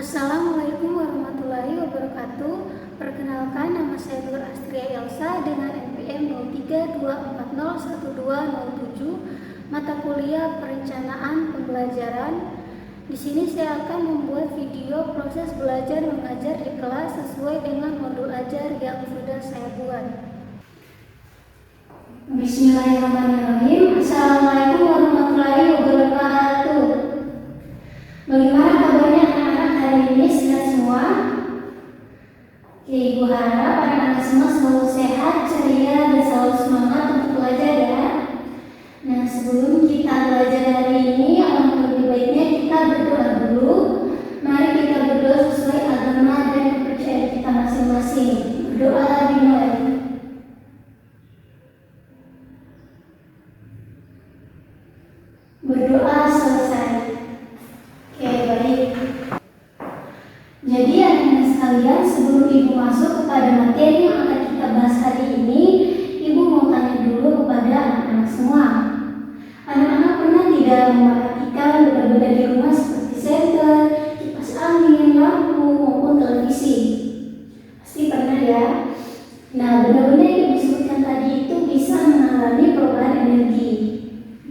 Assalamualaikum warahmatullahi wabarakatuh. Perkenalkan, nama saya Nur Astria Elsa dengan NPM 0324012007, mata kuliah Perencanaan Pembelajaran. Di sini saya akan membuat video proses belajar mengajar di kelas sesuai dengan modul ajar yang sudah saya buat. Bismillahirrahmanirrahim. Assalamualaikum warahmatullahi wabarakatuh. Bagaimana kabarnya anak-anak hari ini? Sehat semua? Oke, Ibu harap anak-anak semua selalu sehat, ceria, dan selalu semangat untuk belajar ya. Nah, sebelum kita belajar hari ini, alangkah lebih baiknya kita berdoa dulu. Mari kita berdoa sesuai agama dan kepercayaan kita masing-masing. Berdoa dimulai. Berdoa selesai. Oke, baik. Jadi anak-anak sekalian, sebelum Ibu masuk kepada materi yang akan kita bahas hari ini, Ibu mau tanya dulu kepada anak-anak semua. Anak-anak pernah tidak memperhatikan benda-benda di rumah seperti senter, kipas angin, lampu, maupun televisi? Pasti pernah ya. Nah, benda-benda yang disebutkan tadi itu bisa mengalami perubahan energi.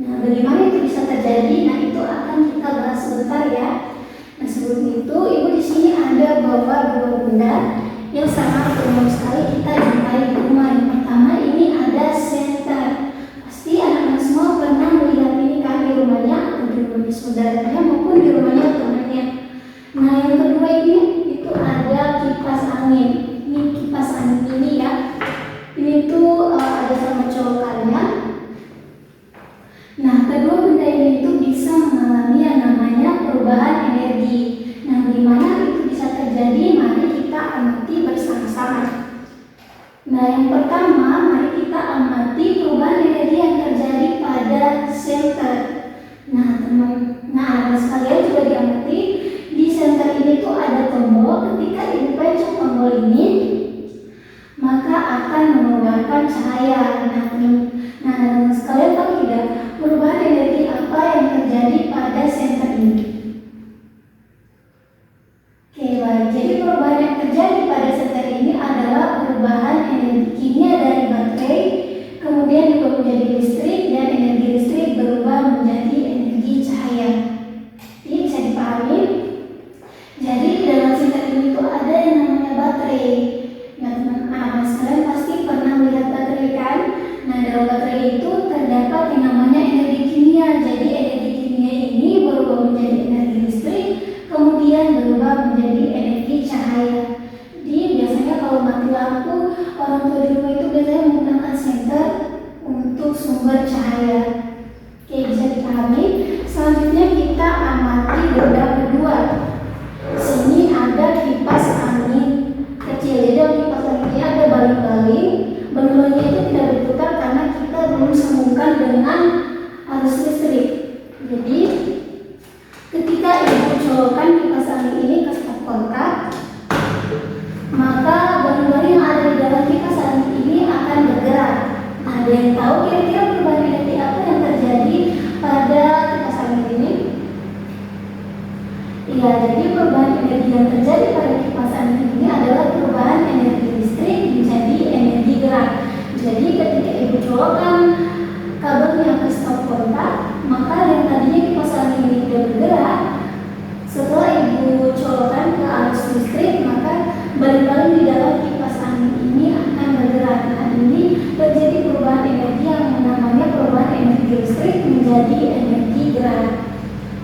Nah, bagaimana itu bisa terjadi? Nah, itu akan kita bahas sebentar ya. Nah, sebelum itu, Ibu di sini ada bawa dua benda yang sangat umum sekali kita jumpai di rumah. Yang pertama ini ada senter. Pasti anak-anak semua pernah melihat ini kan di rumahnya atau di rumahnya saudaranya maupun di rumahnya temannya. Nah, yang kedua ini itu ada kipas angin. Ini kipas angin ini ya. Ini tuh ada sama colokannya. Nah, kedua benda ini itu bisa mengalami yang namanya perubahan energi. Nah, bagaimana itu bisa terjadi? Mari kita amati bersama-sama. Nah, yang pertama, mari kita amati perubahan energi yang terjadi pada senter. Nah, sekalian juga diamati di senter ini tuh ada tombol. Ketika Ibu pencet tombol ini, maka akan mengeluarkan cahaya. Nah, sekalian tahu tidak perubahan energi apa yang terjadi pada senter ini? Oke, baik. Jadi perubahan yang terjadi pada senter ini adalah perubahan energi kimia dari baterai, kemudian juga menjadi listrik, dan energi listrik berubah menjadi energi cahaya. Ini bisa dipahami? Jadi di dalam senter ini tuh ada yang namanya baterai. Nah, teman-teman sekalian pasti pernah melihat baterai kan? Nah, dalam baterai itu terdapat yang namanya energi kimia. Jadi energi kimia ini berubah menjadi energi listrik, kemudian berubah menjadi energi cahaya. Jadi biasanya kalau mati lampu, orang tua di rumah itu biasanya menggunakan senter untuk sumber cahaya. Oke, bisa dipahami? Selanjutnya kita amati benda kedua. Sini ada kipas angin kecil. Jadi dalam kipas angin ini ada baling-baling. Baling-balingnya itu tidak berputar karena kita belum sambungkan dengan arus listrik. Jadi ketika Ibu colokkan kipas angin ini ke stop kontak, maka baling-baling yang ada di dalam kipas angin ini akan bergerak. Nah, ada yang tahu kira-kira perubahan energi apa yang terjadi pada kipas angin ini? Iya, jadi perubahan energi yang terjadi pada kipas angin ini adalah perubahan energi listrik menjadi energi gerak. Jadi ketika Ibu colokkan kabelnya ke stop kontak, maka yang tadinya kipas angin ini tidak bergerak, setelah Ibu colokkan ke arus listrik, maka baling-baling di dalam kipas angin ini akan bergerak. Nah, ini terjadi perubahan energi yang namanya perubahan energi listrik menjadi energi gerak.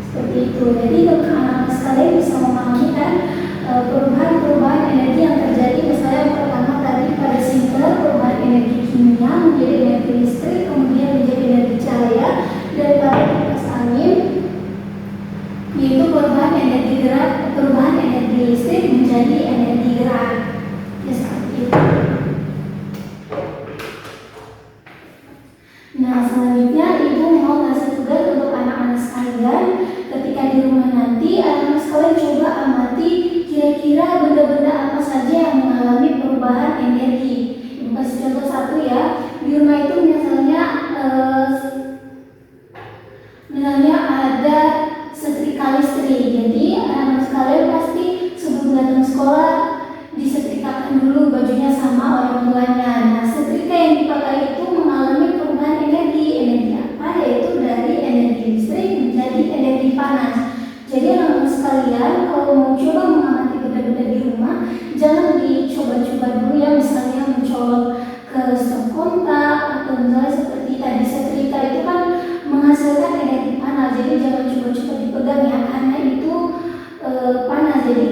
Seperti itu. Jadi teman-teman sekalian bisa memahami kan perubahan-perubahan energi yang terjadi. Misalnya yang pertama tadi pada senter perubahan energi kimia menjadi energi listrik, kemudian menjadi energi cahaya, dan pada kipas angin yaitu perubahan energi gerak, perubahan energi listrik menjadi energi gerak. Ya, seperti itu. Nah, selanjutnya Ibu mau kasih tugas untuk anak-anak sekalian. Ketika di rumah nanti, anak-anak sekalian coba amati kira-kira benda-benda apa saja yang mengalami perubahan energi. Ibu kasih contoh satu ya. Di rumah itu misalnya ada setrika listrik. Jadi anak-anak sekalian pasti coba mengamati benda-benda di rumah, jangan dicoba-coba dulu ya, misalnya mencolok ke stop kontak atau misalnya seperti tadi setrika itu kan menghasilkan energi panas, jadi jangan coba-coba dipegang ya, karena itu panas. Jadi